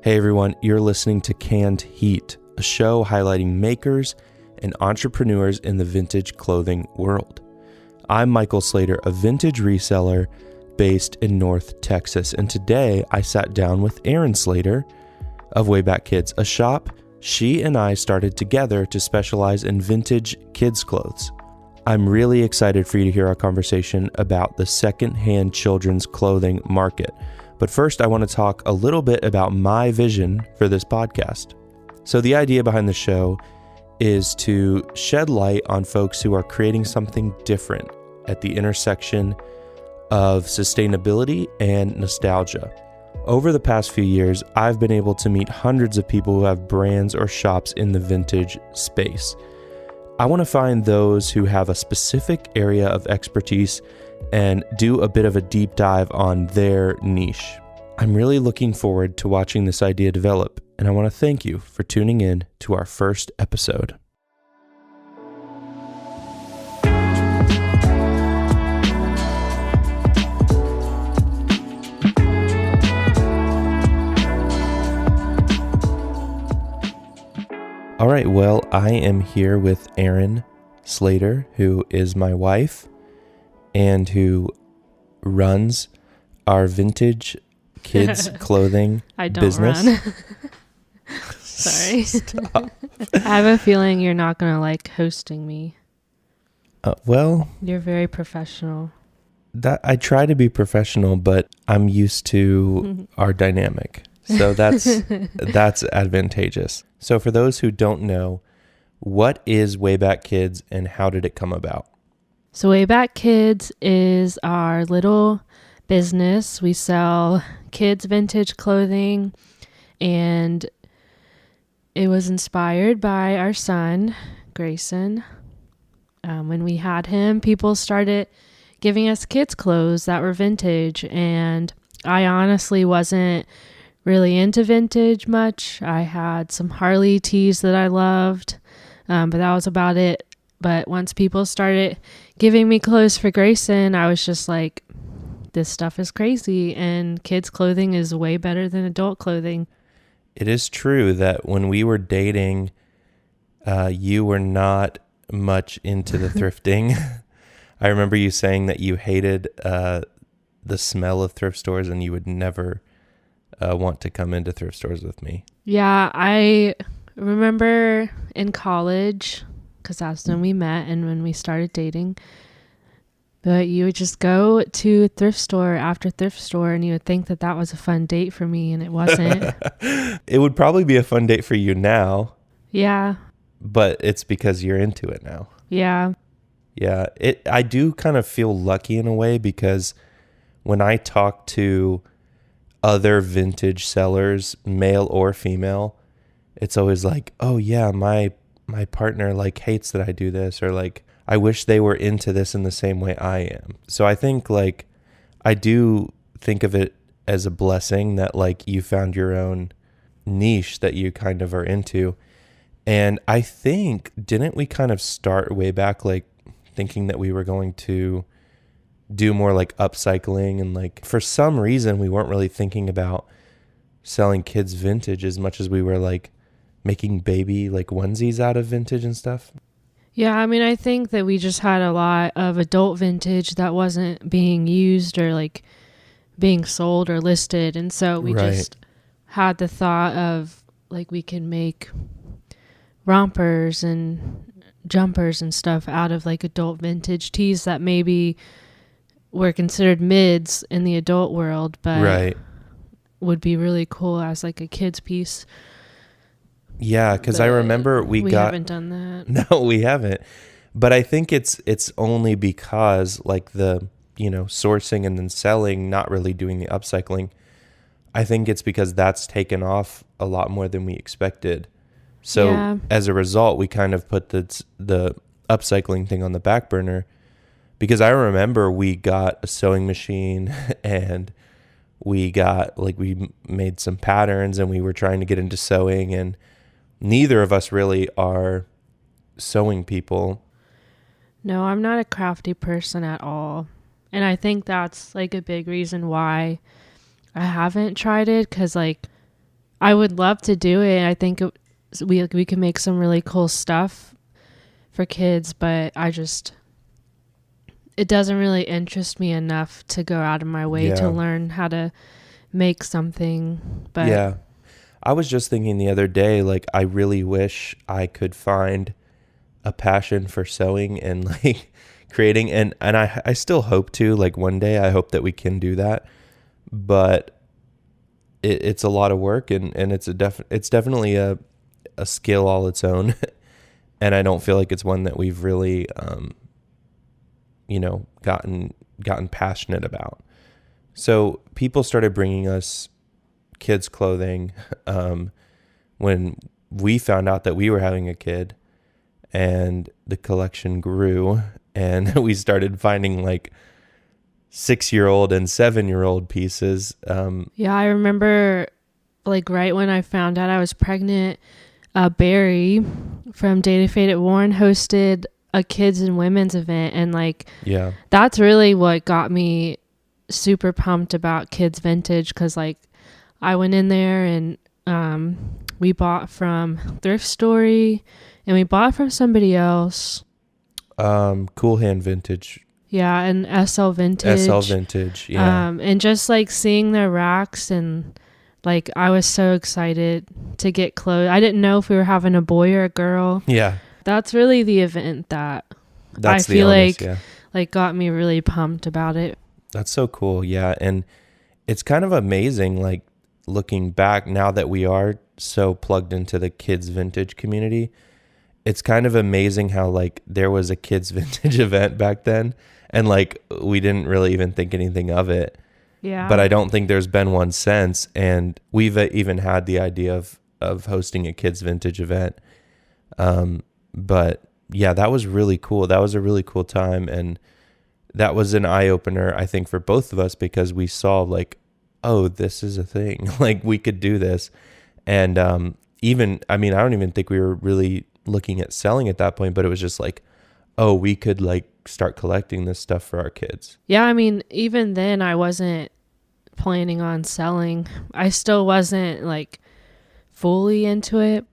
Hey everyone, you're listening to Canned Heat, a show highlighting makers and entrepreneurs in the vintage clothing world. I'm Michael Slater, a vintage reseller based in North Texas, and today I sat down with Erin Slater of Wayback Kids, a shop she and I started together to specialize in vintage kids' clothes. I'm really excited for you to hear our conversation about the secondhand children's clothing market. But first, I want to talk a little bit about my vision for this podcast. So the idea behind the show is to shed light on folks who are creating something different at the intersection of sustainability and nostalgia. Over the past few years, I've been able to meet hundreds of people who have brands or shops in the vintage space. I want to find those who have a specific area of expertise and do a bit of a deep dive on their niche. I'm really looking forward to watching this idea develop, and I want to thank you for tuning in to our first episode. All right, well, I am here with Erin Slater, who is my wife and who runs our vintage kids clothing I don't business. Run. Sorry. Stop. I have a feeling you're not going to like hosting me. Well, You're very professional. that I try to be professional, but I'm used to our dynamic. So that's advantageous. So for those who don't know, what is Wayback Kids and how did it come about? So Wayback Kids is our little business. We sell kids vintage clothing, and it was inspired by our son, Grayson. When we had him, people started giving us kids clothes that were vintage, and I honestly wasn't really into vintage much. I had some Harley tees that I loved, but that was about it. But once people started giving me clothes for Grayson, I was just like, this stuff is crazy, and kids clothing is way better than adult clothing. It is true that when we were dating, you were not much into the thrifting. I remember you saying that you hated the smell of thrift stores and you would never want to come into thrift stores with me. Yeah, I remember in college, because that's when we met and when we started dating, but you would just go to thrift store after thrift store and you would think that that was a fun date for me, and it wasn't. It would probably be a fun date for you now. Yeah. But it's because you're into it now. Yeah. Yeah. I do kind of feel lucky in a way, because when I talk to other vintage sellers, male or female, it's always like, oh yeah, my partner like hates that I do this, or like, I wish they were into this in the same way I am. So I think like, I do think of it as a blessing that like you found your own niche that you kind of are into. And I think, didn't we kind of start way back like thinking that we were going to do more like upcycling, and like for some reason we weren't really thinking about selling kids vintage as much as we were like making baby like onesies out of vintage and stuff. Yeah, I mean, I think that we just had a lot of adult vintage that wasn't being used or like being sold or listed. And so we just had the thought of like we can make rompers and jumpers and stuff out of like adult vintage tees that maybe were considered mids in the adult world, but would be really cool as like a kid's piece. Yeah, because I remember we haven't done that. No, we haven't. But I think it's only because like the, sourcing and then selling, not really doing the upcycling. I think it's because that's taken off a lot more than we expected. So as a result, we kind of put the upcycling thing on the back burner, because I remember we got a sewing machine and we made some patterns and we were trying to get into sewing, and neither of us really are sewing people. No, I'm not a crafty person at all. And I think that's like a big reason why I haven't tried it because like I would love to do it. I think we could make some really cool stuff for kids, but it doesn't really interest me enough to go out of my way to Yeah. learn how to make something. But Yeah. I was just thinking the other day, like, I really wish I could find a passion for sewing and like creating, and I still hope to, like, one day I hope that we can do that, but it's a lot of work, and it's definitely a skill all its own. And I don't feel like it's one that we've really gotten passionate about. So people started bringing us kids clothing when we found out that we were having a kid, and the collection grew, and we started finding like 6-year-old and 7-year-old pieces. yeah, I remember like right when I found out I was pregnant, Barry from Dated Faded Worn hosted a kids and women's event, and like Yeah. that's really what got me super pumped about kids vintage, because like I went in there and we bought from Thrift Story and we bought from somebody else. Cool Hand Vintage. Yeah, and SL Vintage. SL Vintage, yeah. And just like seeing their racks, and like I was so excited to get clothes. I didn't know if we were having a boy or a girl. Yeah. That's really the event that That's I feel the onus, like got me really pumped about it. That's so cool, yeah. And it's kind of amazing, like, looking back now that we are so plugged into the kids vintage community. It's kind of amazing how like there was a kids vintage event back then, and like we didn't really even think anything of it. Yeah. But I don't think there's been one since, and we've even had the idea of hosting a kids vintage event. But yeah, that was really cool. That was a really cool time, and that was an eye opener, I think, for both of us, because we saw like, oh, this is a thing. Like, we could do this. And I don't even think we were really looking at selling at that point, but it was just like, oh, we could like start collecting this stuff for our kids. Yeah, I mean, even then I wasn't planning on selling. I still wasn't like fully into it.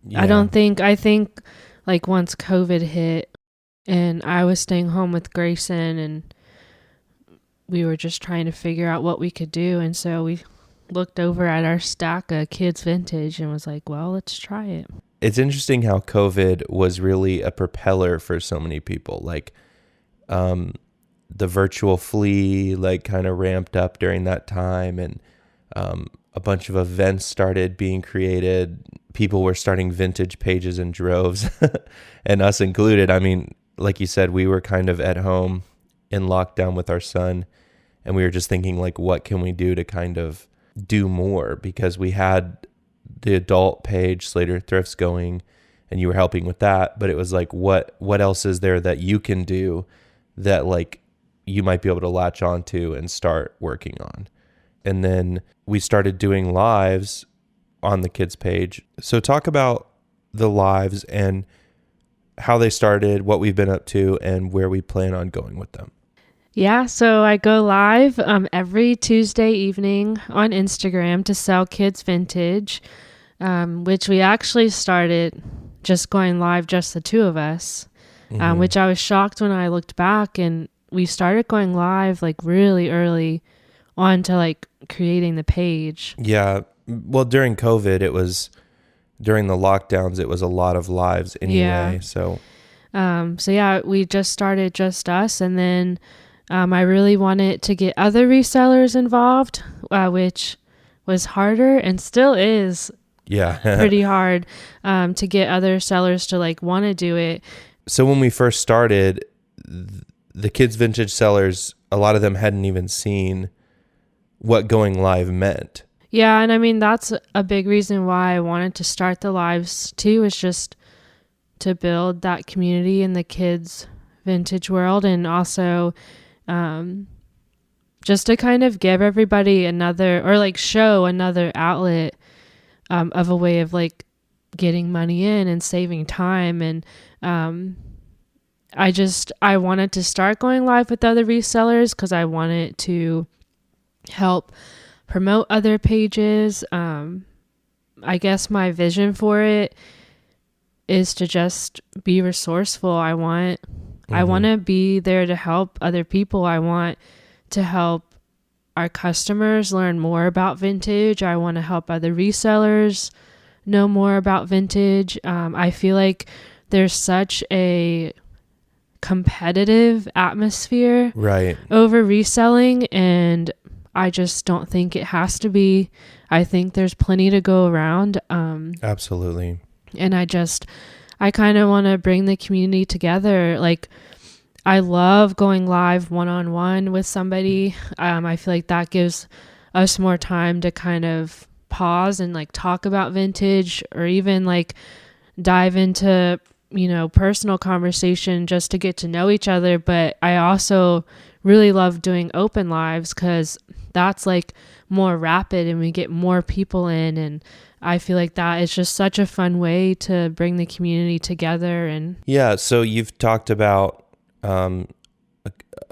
Yeah. I think like once COVID hit and I was staying home with Grayson, and we were just trying to figure out what we could do. And so we looked over at our stack of kids vintage and was like, well, let's try it. It's interesting how COVID was really a propeller for so many people. Like, the virtual flea like kind of ramped up during that time, and a bunch of events started being created. People were starting vintage pages in droves, and us included. I mean, like you said, we were kind of at home in lockdown with our son, and we were just thinking like, what can we do to kind of do more? Because we had the adult page, Slater Thrifts, going, and you were helping with that, but it was like, what else is there that you can do that like you might be able to latch onto and start working on? And then we started doing lives on the kids page. So talk about the lives and how they started, what we've been up to, and where we plan on going with them. Yeah, so I go live every Tuesday evening on Instagram to sell kids vintage, which we actually started just going live, just the two of us, which I was shocked when I looked back, and we started going live like really early on to like creating the page. Yeah. Well, during COVID, during the lockdowns, it was a lot of lives anyway. Yeah. So yeah, we just started just us, and then I really wanted to get other resellers involved, which was harder and still is pretty hard to get other sellers to like want to do it. So when we first started, the kids vintage sellers, a lot of them hadn't even seen what going live meant. Yeah, and I mean, that's a big reason why I wanted to start the lives too, is just to build that community in the kids vintage world, and also just to kind of give everybody another, or like show another outlet of a way of like getting money in and saving time. And I wanted to start going live with other resellers because I wanted to help promote other pages. I guess my vision for it is to just be resourceful. I want to be there to help other people. I want to help our customers learn more about vintage. I want to help other resellers know more about vintage. I feel like there's such a competitive atmosphere over reselling, and I just don't think it has to be. I think there's plenty to go around. Absolutely. And I kind of want to bring the community together. Like, I love going live one-on-one with somebody. I feel like that gives us more time to kind of pause and like talk about vintage, or even like dive into, personal conversation just to get to know each other. But I also really love doing open lives because that's like more rapid and we get more people in, and I feel like that is just such a fun way to bring the community together. And yeah, so you've talked about a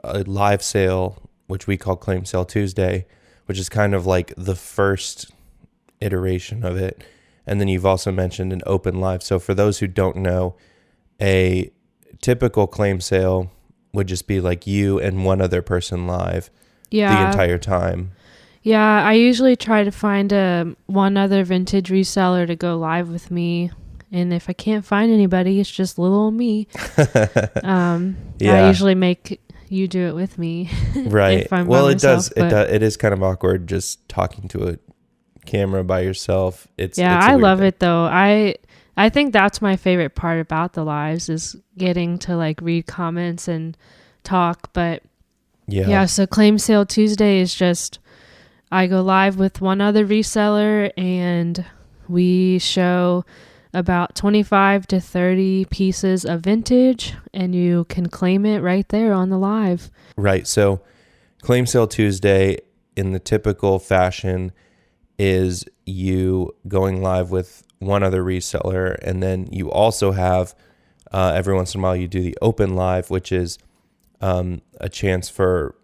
live sale, which we call Claim Sale Tuesday, which is kind of like the first iteration of it. And then you've also mentioned an open live. So for those who don't know, a typical claim sale would just be like you and one other person live the entire time. Yeah, I usually try to find one other vintage reseller to go live with me. And if I can't find anybody, it's just little old me. I usually make you do it with me. Right. If I'm well, by it myself, does. It is kind of awkward just talking to a camera by yourself. I love it though. I think that's my favorite part about the lives, is getting to like read comments and talk. But so Claim Sale Tuesday is just, I go live with one other reseller and we show about 25 to 30 pieces of vintage, and you can claim it right there on the live. Right. So Claim Sale Tuesday in the typical fashion is you going live with one other reseller, and then you also have every once in a while you do the open live, which is a chance for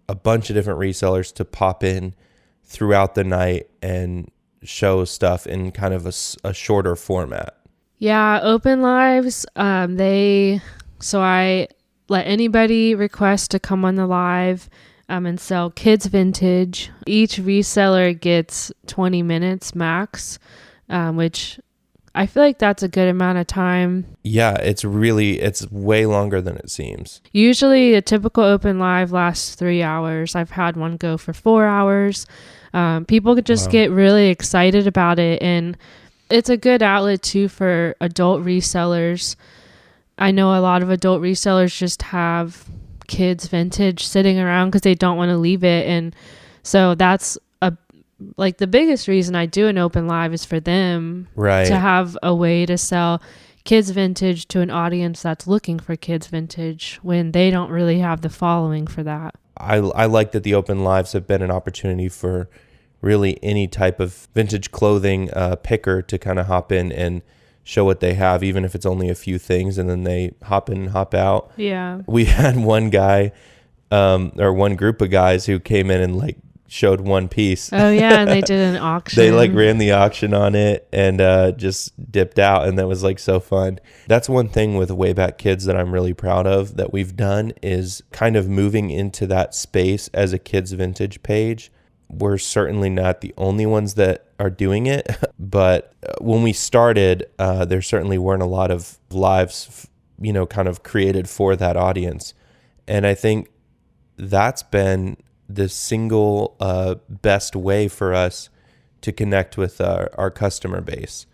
a bunch of different resellers to pop in throughout the night and show stuff in kind of a shorter format. Yeah, open lives, so I let anybody request to come on the live and sell kids vintage. Each reseller gets 20 minutes max, which I feel like that's a good amount of time. Yeah, it's way longer than it seems. Usually a typical open live lasts 3 hours. I've had one go for 4 hours. People could just get really excited about it, and it's a good outlet too for adult resellers. I know a lot of adult resellers just have kids vintage sitting around because they don't want to leave it, and so that's like the biggest reason I do an open live is for them to have a way to sell kids vintage to an audience that's looking for kids vintage when they don't really have the following for that. I like that the open lives have been an opportunity for really any type of vintage clothing picker to kind of hop in and show what they have, even if it's only a few things, and then they hop in and hop out. Yeah. We had one guy or one group of guys who came in and like showed one piece. Oh yeah, and they did an auction. They like ran the auction on it and just dipped out, and that was like so fun. That's one thing with Wayback Kids that I'm really proud of that we've done, is kind of moving into that space as a kids vintage page. We're certainly not the only ones that are doing it, but when we started, there certainly weren't a lot of lives, kind of created for that audience. And I think that's been the single best way for us to connect with our customer base.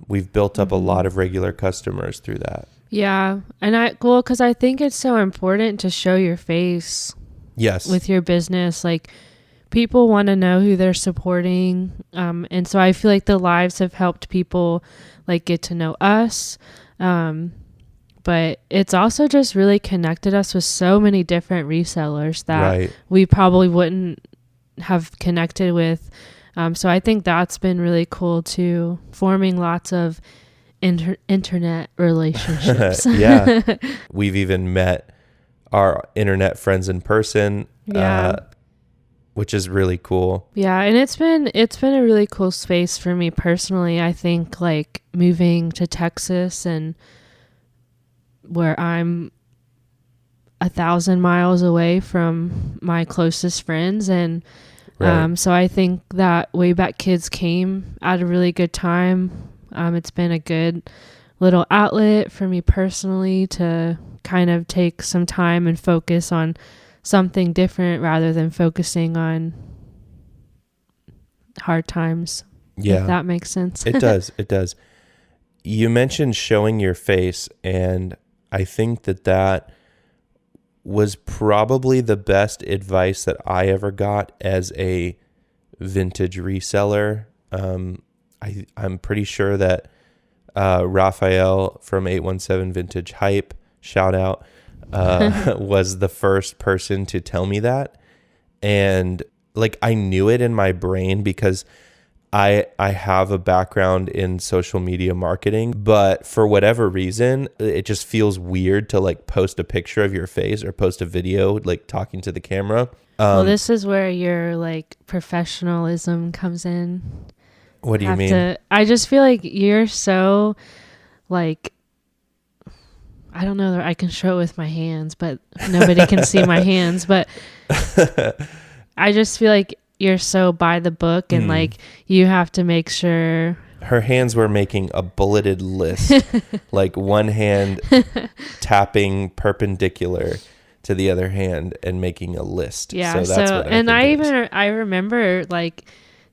We've built up a lot of regular customers through that. Yeah. And because I think it's so important to show your face. Yes. With your business. Like, people want to know who they're supporting. And so I feel like the lives have helped people like get to know us. But it's also just really connected us with so many different resellers that we probably wouldn't have connected with. So I think that's been really cool too, forming lots of internet relationships. Yeah. We've even met our internet friends in person. Yeah. which is really cool. Yeah, and it's been a really cool space for me personally. I think like moving to Texas and where I'm 1,000 miles away from my closest friends, and Right. so I think that Wayback Kids came at a really good time. It's been a good little outlet for me personally to kind of take some time and focus on something different rather than focusing on hard times. Yeah. If that makes sense. It does. It does. You mentioned showing your face, and I think that was probably the best advice that I ever got as a vintage reseller. I'm pretty sure that Raphael from 817 Vintage Hype, shout out, was the first person to tell me that. And like, I knew it in my brain because I have a background in social media marketing, but for whatever reason, it just feels weird to like post a picture of your face or post a video like talking to the camera. Well, this is where your like professionalism comes in. What do you mean? I just feel like you're so like, I don't know that I can show it with my hands, but nobody can see my hands. But I just feel like you're so by the book, and like you have to make sure. Her hands were making a bulleted list, like one hand tapping perpendicular to the other hand and making a list. Yeah. So that's what I remember like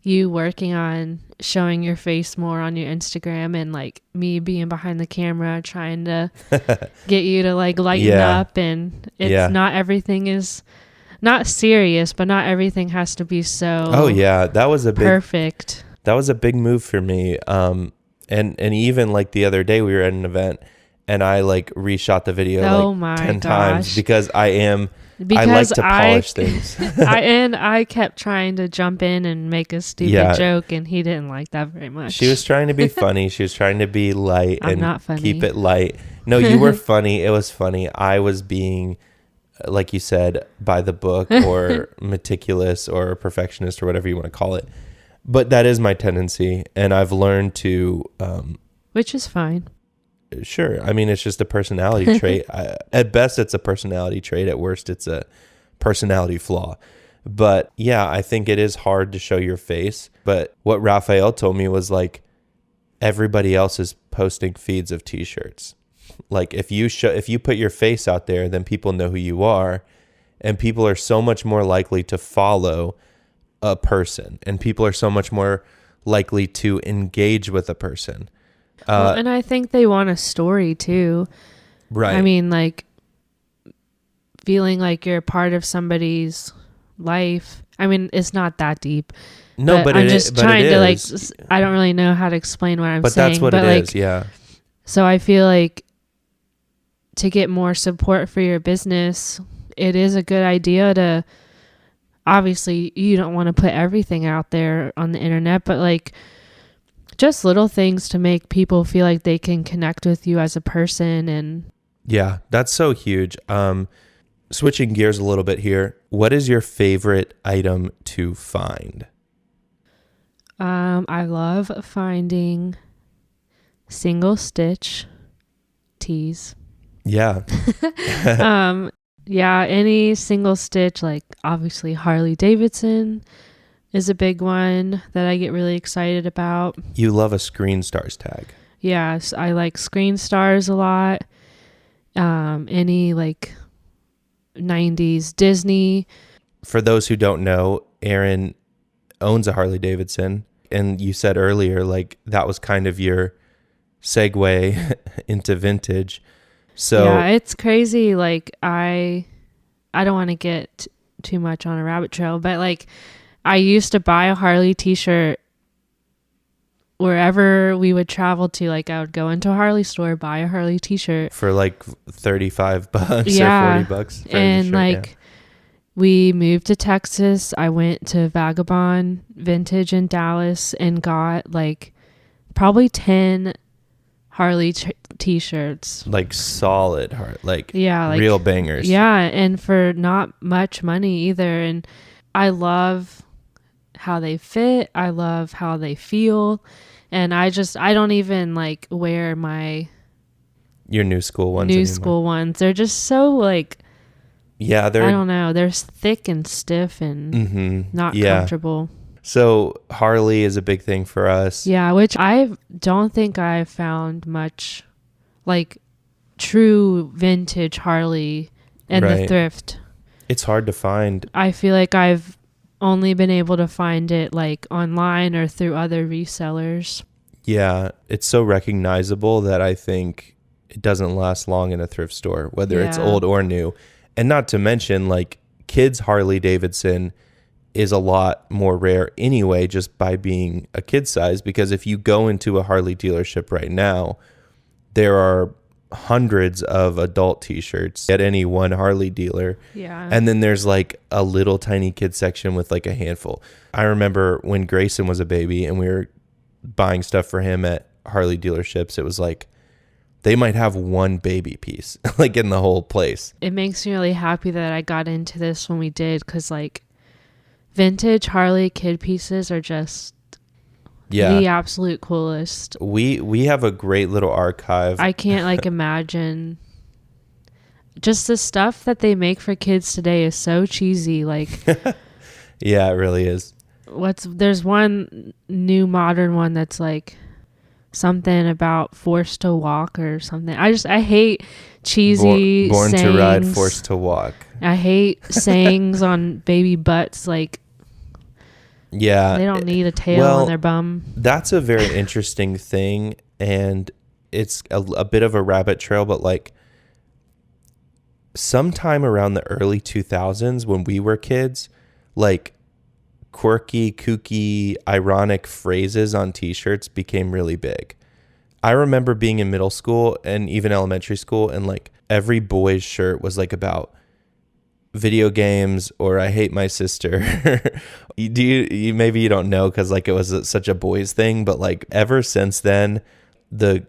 you working on showing your face more on your Instagram, and like me being behind the camera trying to get you to like lighten up, and it's not everything is not serious, but not everything has to be so that was a perfect. That was a big move for me. And even like the other day we were at an event and I like reshot the video 10 times because I like to polish things. I kept trying to jump in and make a stupid joke, and he didn't like that very much. She was trying to be funny. She was trying to be light I'm not funny. Keep it light. No, you were funny. It was funny. I was being, like you said, by the book or meticulous or a perfectionist or whatever you want to call it. But that is my tendency, and I've learned to... which is fine. Sure. I mean, it's just a personality trait. At best, it's a personality trait. At worst, it's a personality flaw. But yeah, I think it is hard to show your face. But what Raphael told me was like, everybody else is posting feeds of t-shirts. Like if you put your face out there, then people know who you are, and people are so much more likely to follow a person, and people are so much more likely to engage with a person. And I think they want a story too. Right. I mean, like feeling like you're a part of somebody's life. I mean, it's not that deep. No, but I'm just trying to like, is. I don't really know how to explain what I'm but saying. That's what but it like, is. Yeah. So I feel like to get more support for your business, it is a good idea to, obviously you don't want to put everything out there on the internet, but like just little things to make people feel like they can connect with you as a person. And yeah, that's so huge. Switching gears a little bit here, what is your favorite item to find? I love finding single stitch tees. Yeah. Yeah, any single stitch, like obviously Harley Davidson is a big one that I get really excited about. You love a Screen Stars tag. Yes, I like Screen Stars a lot. Any like 90s Disney. For those who don't know, Erin owns a Harley Davidson, and you said earlier like that was kind of your segue into vintage. So yeah, it's crazy. Like I don't want to get too much on a rabbit trail, but like I used to buy a Harley t-shirt wherever we would travel to. Like I would go into a Harley store, buy a Harley t-shirt for like $35 or $40. And like we moved to Texas. I went to Vagabond Vintage in Dallas and got like probably 10 Harley t-shirts, like solid like real bangers. Yeah, and for not much money either. And I love how they fit. I love how they feel. And I don't even like wear your new school ones new anymore. school ones. They're just so like, yeah, I don't know. They're thick and stiff and not comfortable. So Harley is a big thing for us. Yeah, which I don't think I've found much like true vintage Harley in the thrift. It's hard to find. I feel like I've only been able to find it like online or through other resellers. Yeah, it's so recognizable that I think it doesn't last long in a thrift store, whether it's old or new. And not to mention, like, kids Harley Davidson is a lot more rare anyway, just by being a kid size, because if you go into a Harley dealership right now, there are hundreds of adult t-shirts at any one Harley dealer. Yeah. And then there's like a little tiny kid section with like a handful. I remember when Grayson was a baby and we were buying stuff for him at Harley dealerships, it was like they might have one baby piece like in the whole place. It makes me really happy that I got into this when we did, because like vintage Harley kid pieces are just the absolute coolest. We have a great little archive. I can't like imagine. Just the stuff that they make for kids today is so cheesy. Like, yeah, it really is. There's one new modern one that's like something about forced to walk or something. I hate cheesy Born sayings. to ride, forced to walk. I hate sayings on baby butts. Like, yeah, they don't need a tail on their bum. That's a very interesting thing, and it's a bit of a rabbit trail, but like sometime around the early 2000s when we were kids, like quirky, kooky, ironic phrases on t-shirts became really big. I remember being in middle school and even elementary school, and like every boy's shirt was like about video games or I hate my sister. you maybe you don't know because like it was such a boys thing, but like ever since then the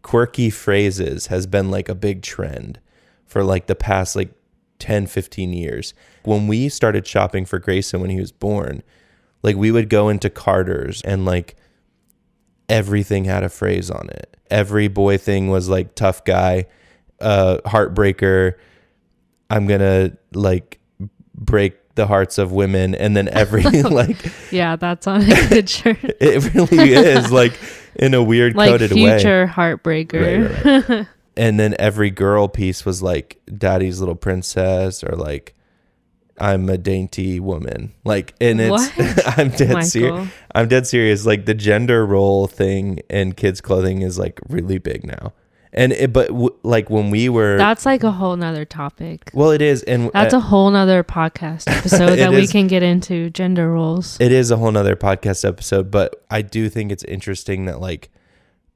quirky phrases has been like a big trend for like the past like 10-15 years. When we started shopping for Grayson when he was born, like we would go into Carter's and like everything had a phrase on it. Every boy thing was like tough guy, heartbreaker, I'm gonna like break the hearts of women, and then every like yeah, that's on a good shirt. It really is like in a weird like coded way. Like future heartbreaker. Right. And then every girl piece was like daddy's little princess or like I'm a dainty woman. Like, and it's I'm dead serious. I'm dead serious. Like the gender role thing in kids clothing is like really big now. And like when we were, that's like a whole nother topic. Well, it is, and that's a whole nother podcast episode that we can get into gender roles. It is a whole nother podcast episode, but I do think it's interesting that like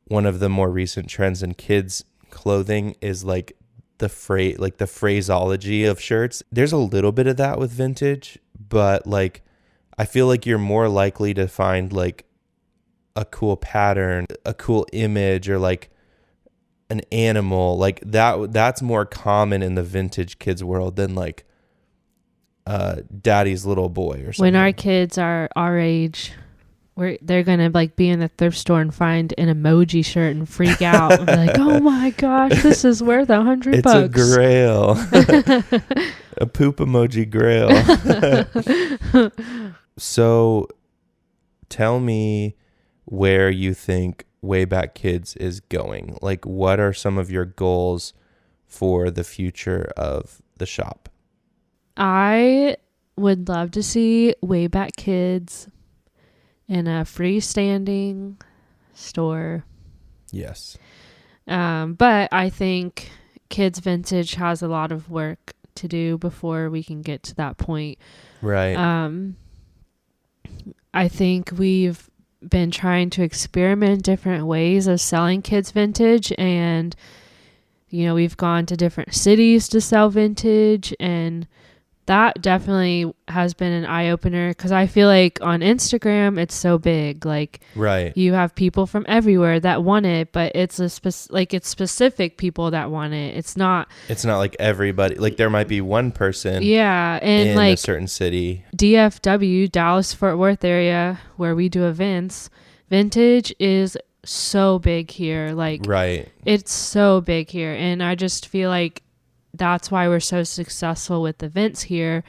one of the more recent trends in kids clothing is like the phraseology of shirts. There's a little bit of that with vintage, but like I feel like you're more likely to find like a cool pattern, a cool image, or like an animal like that's more common in the vintage kids world than like daddy's little boy or something. When our kids are our age, they're gonna like be in the thrift store and find an emoji shirt and freak out and be like, oh my gosh, this is worth $100. It's a grail. A poop emoji grail. So tell me where you think Wayback Kids is going. Like, what are some of your goals for the future of the shop? I would love to see Wayback Kids in a freestanding store. Yes. But I think Kids Vintage has a lot of work to do before we can get to that point. Right. I think we've been trying to experiment different ways of selling kids vintage, and you know, we've gone to different cities to sell vintage, and that definitely has been an eye-opener, because I feel like on Instagram it's so big, like Right. you have people from everywhere that want it, but it's it's specific people that want it. It's not like everybody, like there might be one person yeah. And in like a certain city. DFW, Dallas Fort Worth area, where we do events, vintage is so big here. Like Right. it's so big here, and I just feel like that's why we're so successful with events here,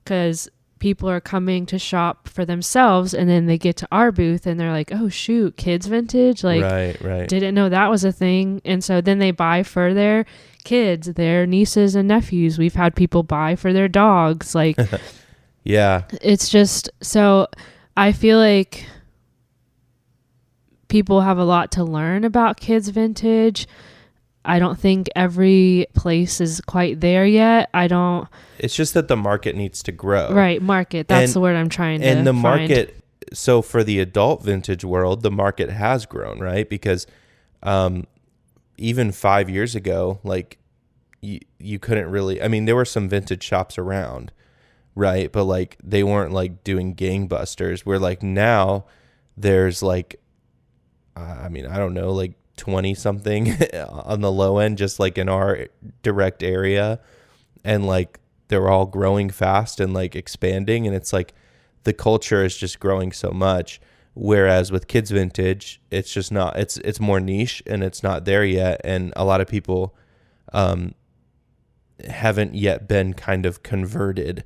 because people are coming to shop for themselves, and then they get to our booth and they're like, oh shoot, kids vintage, like Right. didn't know that was a thing. And so then they buy for their kids, their nieces and nephews. We've had people buy for their dogs. Like Yeah. it's just, so I feel like people have a lot to learn about kids vintage. I don't think every place is quite there yet. It's just that the market needs to grow. Right, market. That's the word I'm trying to And the find. market, so for the adult vintage world, the market has grown, right? Because even 5 years ago, like you couldn't really, I mean, there were some vintage shops around, right? But like they weren't like doing gangbusters. Where like now there's like, I mean, I don't know, like 20 something on the low end, just like in our direct area. And like they're all growing fast and like expanding. And it's like the culture is just growing so much. Whereas with kids vintage, it's just not, it's more niche and it's not there yet. And a lot of people haven't yet been kind of converted,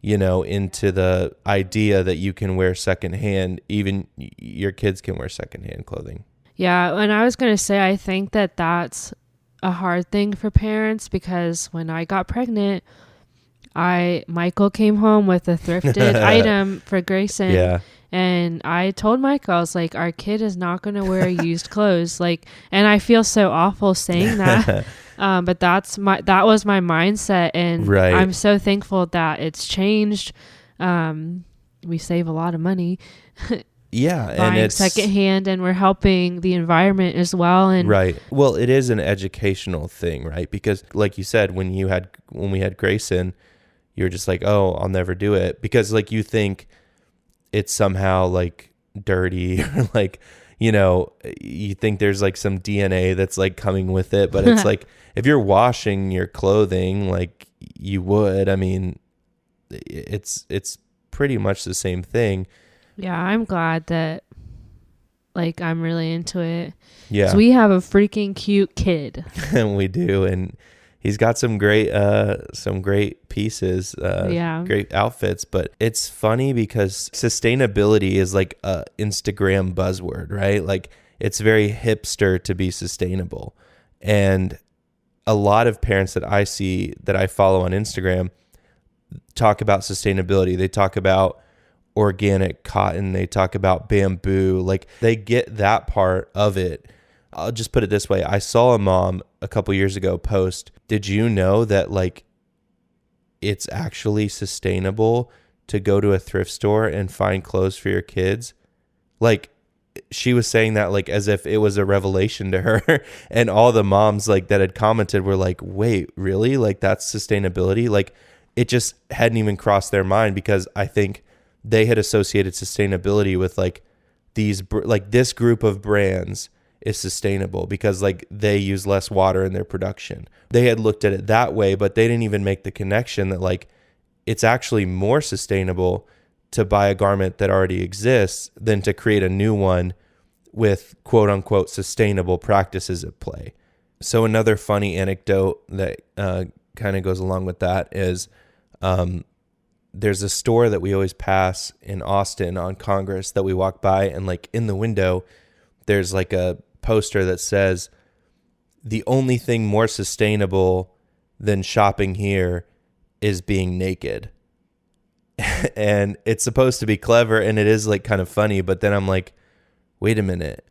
you know, into the idea that you can wear secondhand, even your kids can wear secondhand clothing. Yeah, and I was going to say, I think that that's a hard thing for parents, because when I got pregnant, Michael came home with a thrifted item for Grayson. Yeah. And I told Michael, I was like, our kid is not going to wear used clothes. Like, and I feel so awful saying that. But that was my mindset. And Right. I'm so thankful that it's changed. We save a lot of money. Yeah, and buying it's secondhand, and we're helping the environment as well. And right. Well, it is an educational thing, right? Because like you said, when we had Grayson, you're just like, oh, I'll never do it, because like you think it's somehow like dirty or like, you know, you think there's like some DNA that's like coming with it, but it's like if you're washing your clothing like you would, I mean, it's pretty much the same thing. yeah, I'm glad that like I'm really into it. Yeah. So we have a freaking cute kid. And we do, and he's got some great pieces, great outfits. But it's funny because sustainability is like a Instagram buzzword, right? Like it's very hipster to be sustainable. And a lot of parents that I see that I follow on Instagram talk about sustainability. They talk about organic cotton, they talk about bamboo, like they get that part of it. I'll just put it this way. I saw a mom a couple years ago post, did you know that like it's actually sustainable to go to a thrift store and find clothes for your kids? Like she was saying that like as if it was a revelation to her. And all the moms like that had commented were like, wait, really? Like that's sustainability? Like it just hadn't even crossed their mind, because I think they had associated sustainability with like this group of brands is sustainable because like they use less water in their production. They had looked at it that way, but they didn't even make the connection that like it's actually more sustainable to buy a garment that already exists than to create a new one with quote unquote sustainable practices at play. So another funny anecdote that kind of goes along with that is there's a store that we always pass in Austin on Congress that we walk by, and like in the window, there's like a poster that says, the only thing more sustainable than shopping here is being naked. And it's supposed to be clever, and it is like kind of funny, but then I'm like, wait a minute.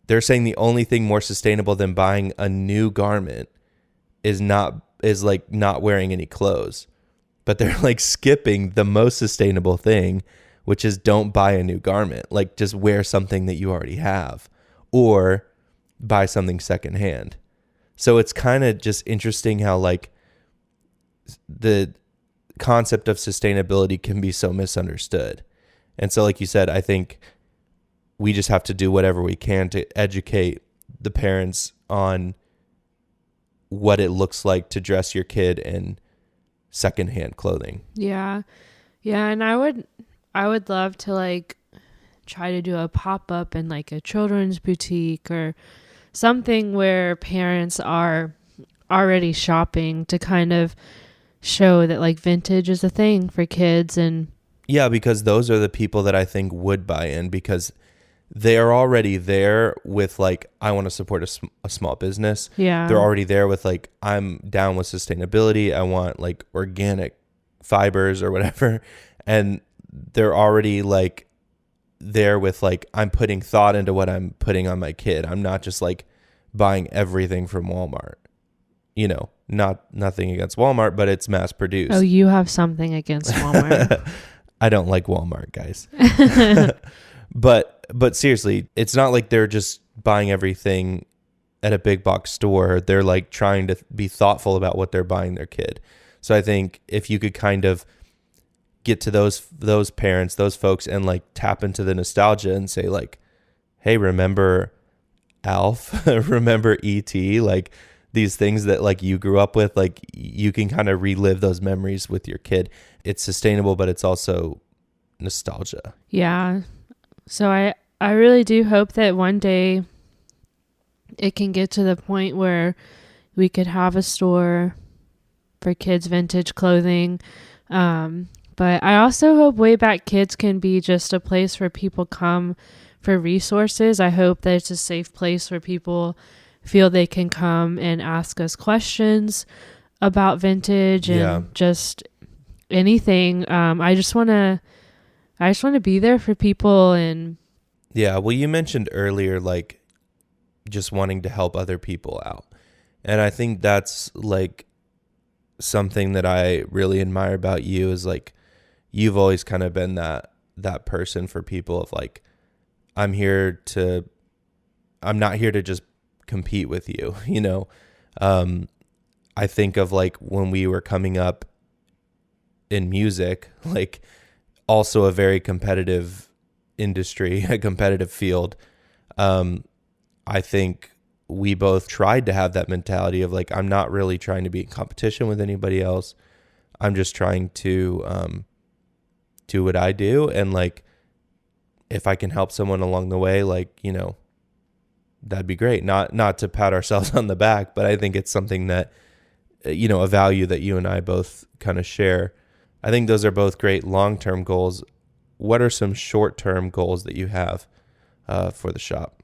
They're saying the only thing more sustainable than buying a new garment is like not wearing any clothes. But they're like skipping the most sustainable thing, which is don't buy a new garment. Like just wear something that you already have, or buy something secondhand. So it's kind of just interesting how like the concept of sustainability can be so misunderstood. And so, like you said, I think we just have to do whatever we can to educate the parents on what it looks like to dress your kid in secondhand clothing. Yeah. Yeah. And I would love to like try to do a pop-up in like a children's boutique or something where parents are already shopping to kind of show that like vintage is a thing for kids. And yeah, because those are the people that I think would buy in, because they are already there with like, I want to support a small business. yeah, They're already there with like, I'm down with sustainability. I want like organic fibers or whatever. And they're already like there with like, I'm putting thought into what I'm putting on my kid. I'm not just like buying everything from Walmart. You know, nothing against Walmart, but it's mass produced. Oh, you have something against Walmart. I don't like Walmart, guys. But seriously, it's not like they're just buying everything at a big box store. They're like trying to be thoughtful about what they're buying their kid. So I think if you could kind of get to those parents, those folks, and like tap into the nostalgia and say like, hey, remember Alf? Remember E.T.? Like these things that like you grew up with, like you can kind of relive those memories with your kid. It's sustainable, but it's also nostalgia. Yeah. So I really do hope that one day it can get to the point where we could have a store for kids' vintage clothing. But I also hope Wayback Kids can be just a place where people come for resources. I hope that it's a safe place where people feel they can come and ask us questions about vintage and just anything. I just want to be there for people. And yeah, well, you mentioned earlier like just wanting to help other people out, and I think that's like something that I really admire about you is like you've always kind of been that person for people of like, I'm not here to just compete with you, you know. I think of like when we were coming up in music, like also a very competitive industry, a competitive field. I think we both tried to have that mentality of like, I'm not really trying to be in competition with anybody else. I'm just trying to do what I do. And like, if I can help someone along the way, like, you know, that'd be great. Not to pat ourselves on the back, but I think it's something that, you know, a value that you and I both kind of share. I think those are both great long-term goals. What are some short-term goals that you have for the shop?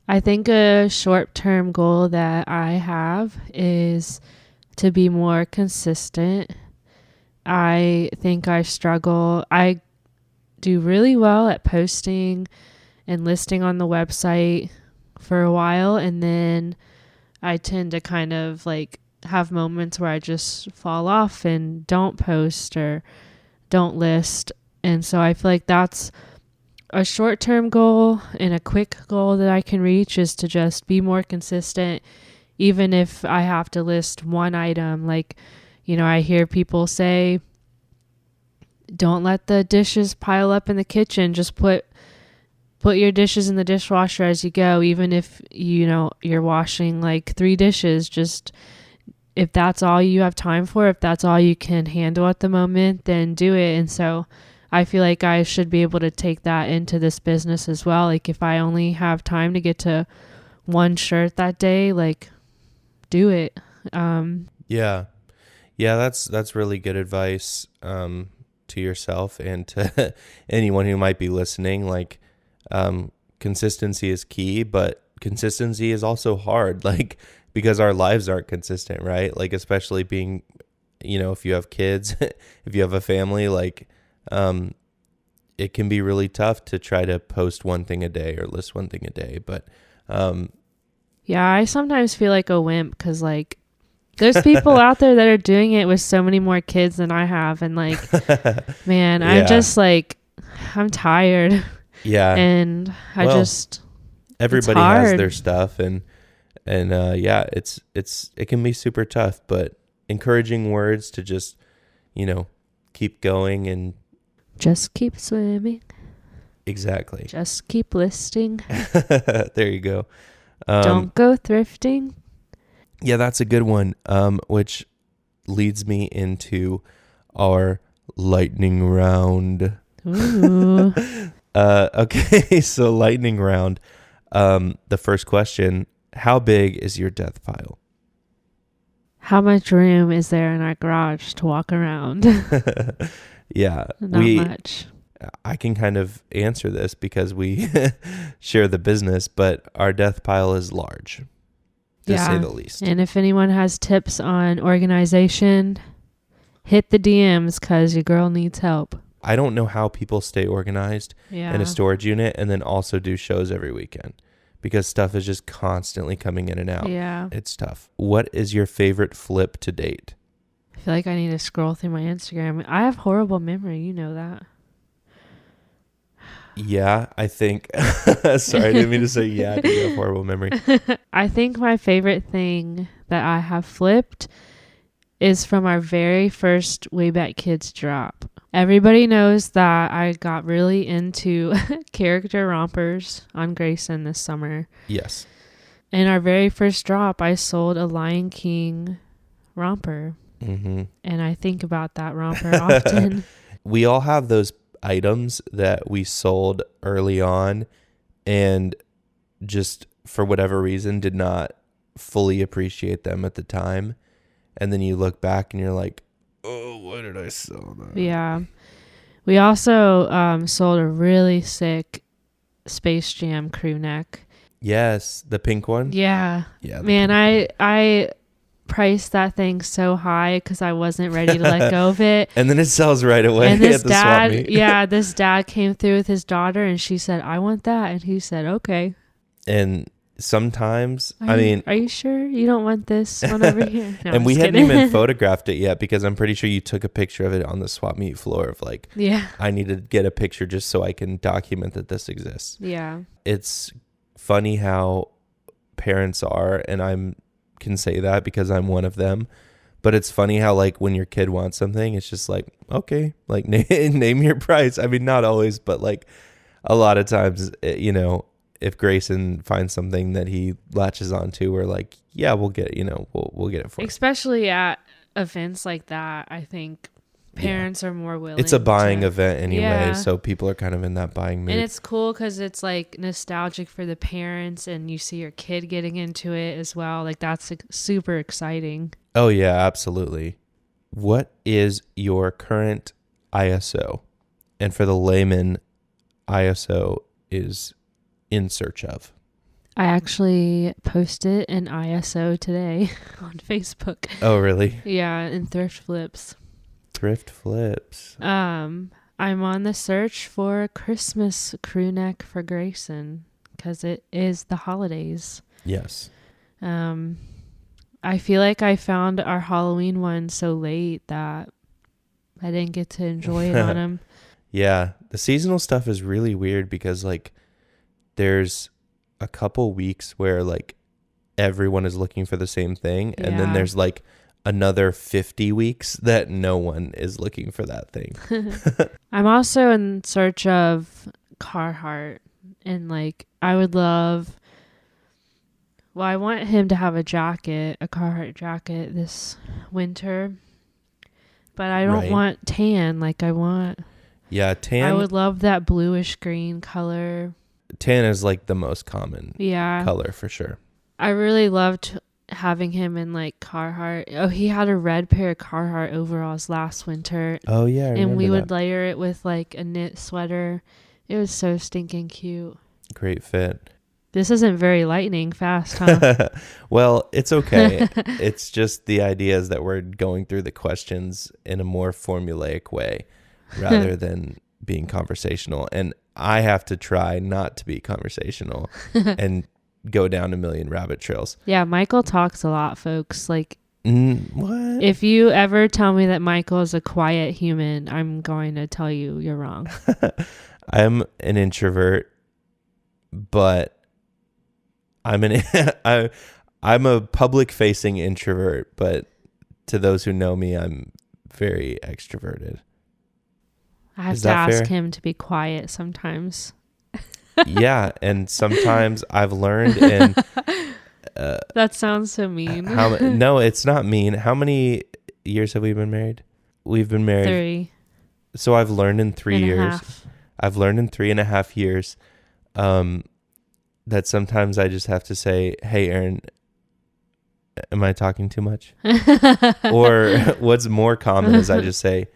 I think a short-term goal that I have is to be more consistent. I think I struggle. I do really well at posting and listing on the website for a while, and then I tend to kind of like have moments where I just fall off and don't post or don't list. And so I feel like that's a short-term goal, and a quick goal that I can reach is to just be more consistent, even if I have to list one item. Like, you know, I hear people say, don't let the dishes pile up in the kitchen. Just put your dishes in the dishwasher as you go, even if, you know, you're washing like 3 dishes. Just if that's all you have time for, if that's all you can handle at the moment, then do it. And so I feel like I should be able to take that into this business as well. Like if I only have time to get to one shirt that day, like do it. Yeah, that's really good advice to yourself and to anyone who might be listening. Like consistency is key, but consistency is also hard, like because our lives aren't consistent, right? Like especially being, you know, if you have kids, if you have a family, like it can be really tough to try to post one thing a day or list one thing a day. But yeah, I sometimes feel like a wimp because like there's people out there that are doing it with so many more kids than I have. And like, man, Yeah. I'm just like, I'm tired. yeah, And everybody it's has hard. their stuff, and yeah, it can be super tough, but encouraging words to just, you know, keep going and just keep swimming. Exactly. Just keep listing. There you go. Don't go thrifting. Yeah, that's a good one. Which leads me into our lightning round. Ooh. Okay, so lightning round. The first question: how big is your death pile? How much room is there in our garage to walk around? Yeah, Not much. I can kind of answer this because we share the business, but our death pile is large, to say the least. And if anyone has tips on organization, hit the DMs because your girl needs help. I don't know how people stay organized in a storage unit and then also do shows every weekend because stuff is just constantly coming in and out. Yeah. It's tough. What is your favorite flip to date? I feel like I need to scroll through my Instagram. I have horrible memory. You know that. Yeah, I think. Sorry, I didn't mean to say yeah. I do have horrible memory. I think my favorite thing that I have flipped is from our very first Wayback Kids drop. Everybody knows that I got really into character rompers on Grayson this summer. Yes. In our very first drop, I sold a Lion King romper. Mm-hmm. And I think about that romper often. We all have those items that we sold early on and just for whatever reason did not fully appreciate them at the time. And then you look back and you're like, oh, why did I sell that? Yeah. We also sold a really sick Space Jam crew neck. Yes, the pink one. Yeah. Man, I priced that thing so high because I wasn't ready to let go of it. And then it sells right away and this at the swap meet. Yeah, this dad came through with his daughter and she said, I want that. And he said, okay. And sometimes, are you sure you don't want this one over here? No, and we hadn't even photographed it yet because I'm pretty sure you took a picture of it on the swap meet floor of like, yeah, I need to get a picture just so I can document that this exists. Yeah. It's funny how parents are, and I can say that because I'm one of them, but it's funny how like when your kid wants something, it's just like, okay, like name your price. I mean, not always, but like a lot of times, if Grayson finds something that he latches onto, we're like, yeah, we'll get it, we'll get it for him. Especially at events like that, I think parents are more willing. It's a buying event anyway, so people are kind of in that buying mood. And it's cool because it's like nostalgic for the parents and you see your kid getting into it as well. Like that's super exciting. Oh yeah, absolutely. What is your current ISO? And for the layman, ISO is in search of. I actually posted an ISO today on Facebook. Oh really? Yeah, in Thrift Flips. Thrift Flips. I'm on the search for a Christmas crew neck for Grayson because it is the holidays. Yes. I feel like I found our Halloween one so late that I didn't get to enjoy it on him. Yeah, the seasonal stuff is really weird because like there's a couple weeks where like everyone is looking for the same thing, and then there's like another 50 weeks that no one is looking for that thing. I'm also in search of Carhartt, and like I want him to have a Carhartt jacket this winter, but I don't want tan. Like tan. I would love that bluish green color. Tan is like the most common color for sure. I really loved having him in like Carhartt. Oh, he had a red pair of Carhartt overalls last winter. Oh yeah, and we would layer it with like a knit sweater. It was so stinking cute. Great fit. This isn't very lightning fast, huh? Well, it's okay. It's just the idea is that we're going through the questions in a more formulaic way rather than being conversational. And I have to try not to be conversational and go down a million rabbit trails. Yeah, Michael talks a lot, folks. Like, what? If you ever tell me that Michael is a quiet human, I'm going to tell you you're wrong. I'm an introvert, but I'm a public-facing introvert, but to those who know me, I'm very extroverted. I have Is to that ask fair? him to be quiet sometimes. Yeah, and sometimes I've learned, and That sounds so mean. no, it's not mean. How many years have we been married? We've been married 3 So I've learned in 3 and a years. half. I've learned in 3.5 years that sometimes I just have to say, "Hey, Erin, am I talking too much?" Or what's more common is I just say,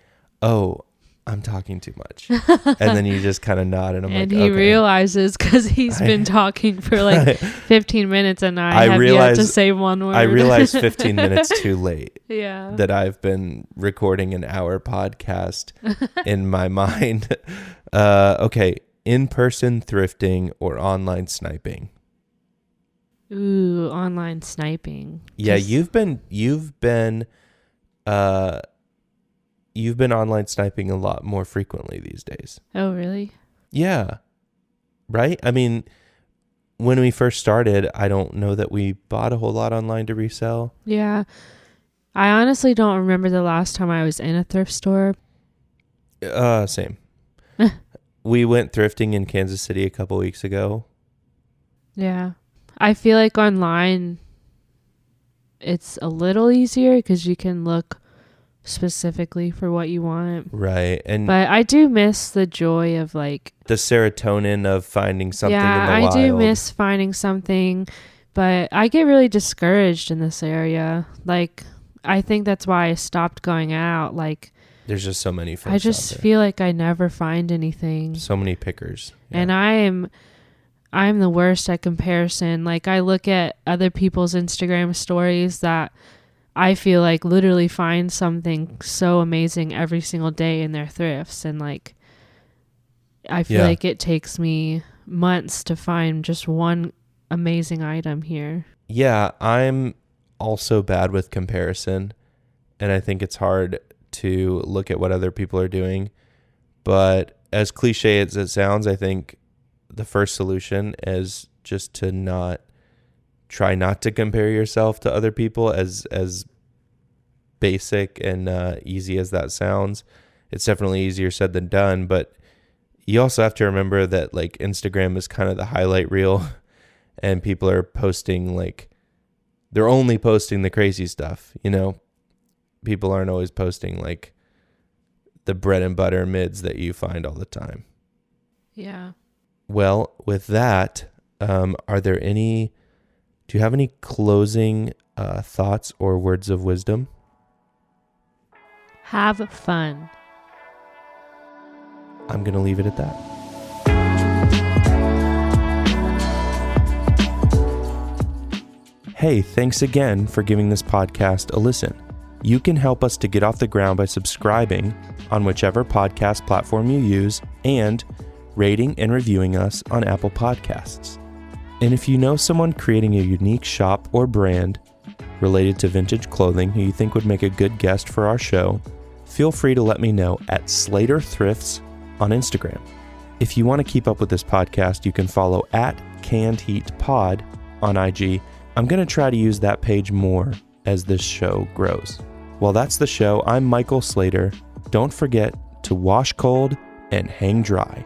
"Oh, I'm talking too much," and then you just kind of nod, and I'm And like, he "Okay." realizes because he's been talking for like 15 minutes and I have yet to say one word. I realized 15 minutes too late Yeah. that I've been recording an hour podcast in my mind. Okay, in-person thrifting or online sniping? Ooh, online sniping. Yeah, Just- you've been online sniping a lot more frequently these days. Oh, really? Yeah. Right? I mean, when we first started, I don't know that we bought a whole lot online to resell. Yeah. I honestly don't remember the last time I was in a thrift store. Same. We went thrifting in Kansas City a couple weeks ago. Yeah. I feel like online it's a little easier because you can look specifically for what you want. Right. And But I do miss the joy of like the serotonin of finding something in the I wild. do miss finding something, but I get really discouraged in this area. Like I think that's why I stopped going out. Like There's just so many folks I just out there. feel like I never find anything. So many pickers. Yeah. And I'm the worst at comparison. Like I look at other people's Instagram stories that I feel like literally find something so amazing every single day in their thrifts. And like, I feel like it takes me months to find just one amazing item here. Yeah, I'm also bad with comparison. And I think it's hard to look at what other people are doing. But as cliche as it sounds, I think the first solution is just to try not to compare yourself to other people, as basic and easy as that sounds. It's definitely easier said than done, but you also have to remember that like Instagram is kind of the highlight reel and people are posting like they're only posting the crazy stuff, you know. People aren't always posting like the bread and butter mids that you find all the time. Yeah. Well, with that, do you have any closing thoughts or words of wisdom? Have fun. I'm going to leave it at that. Hey, thanks again for giving this podcast a listen. You can help us to get off the ground by subscribing on whichever podcast platform you use and rating and reviewing us on Apple Podcasts. And if you know someone creating a unique shop or brand related to vintage clothing who you think would make a good guest for our show, feel free to let me know at Slater Thrifts on Instagram. If you want to keep up with this podcast, you can follow at Canned Heat Pod on IG. I'm going to try to use that page more as this show grows. Well, that's the show. I'm Michael Slater. Don't forget to wash cold and hang dry.